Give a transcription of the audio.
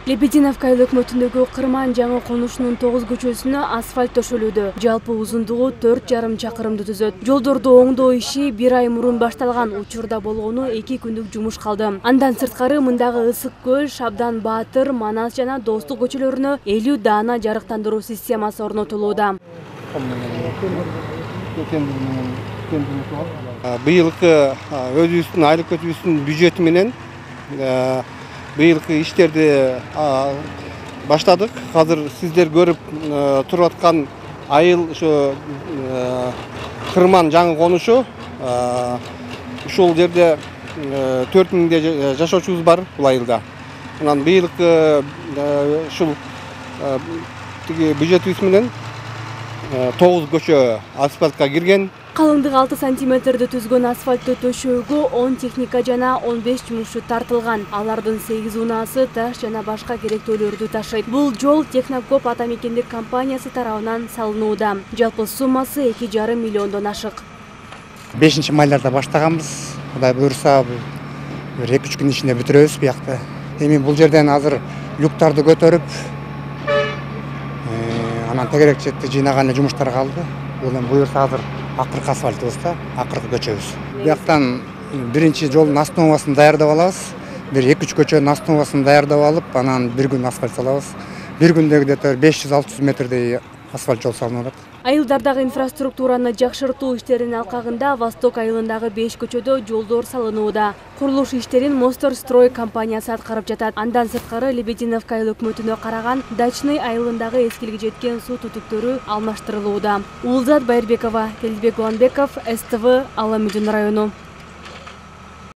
Лебединовка айыл өкмөтүндөгү Кырман жаңы конушунун 9 көчөсүнө асфальт төшөлүүдө. Жалпы узундугу 4,5 чакырымды түзөт. Жолдорду оңдоо иши 1 ай мурун башталган, учурда болгону 2 күндүк жумуш калды. Андан сырткары мындагы Ысык көл, Шабдан Баатыр, Манас жана Достук көчөлөрүнө 50 даана жарыктандыруу системасы орнотулууда. Быйылкы өзүбүздүн айыл көчөбүздүн бюджети менен быйылкы иштерди баштадык. Азыр сиздер көрүп туруп аткан айыл ошо Кырман жаңы конушу. Ушул жерде 4000 жашоочубуз бар бул айылда. Анан быйылкы ушул бюджетибиз менен 9 көчө асфальтка кирген. Калыңдыгы 6 сантиметрди түзгөн асфальтты төшөөгө 10 техника жана 15 жумушчу тартылган. Алардын 8 унаасы таш жана башка керектөөлөрдү ташыйт. Бул жол Технокоп атамекендик компаниясы тарабынан салынууда. Жалпы суммасы 2,5 миллиондон ашык. 5-майларда баштаганбыз. Кудай буйрса, 2-3 күн ичинде бүтүрөбүз буякта. Эми бул жерден азыр люктарды көтөрүп, анан тегерекчекти жыйнаган жумуштар калды. Бул эми буйрса азыр акыркы асфальтыбызда, акыркы көчөбүз. Буяктан биринчи жолдун основасын даярдап алабыз. 1-2-3 көчөнүн основасын даярдап алып, анан бир күн асфальт салабыз. Бир күндө где-то 500-600 метрдей асфальт жол салынат. Айылдардагы инфраструктураны жакшыртуу иштеринин алкагында Восток айылындагы 5 көчөдө жолдор салынууда. Курулуш иштерин Мостор-строй компаниясы аткарып жатат. Андан сырткары Лебединовка айыл өкмөтүнө караган Дачный айылындагы эскилиги жеткен суу түтүктөрү алмаштырылууда. Улзат Байырбекова, Элдибек Уланбеков, СТВ, Ала Мүдүн району.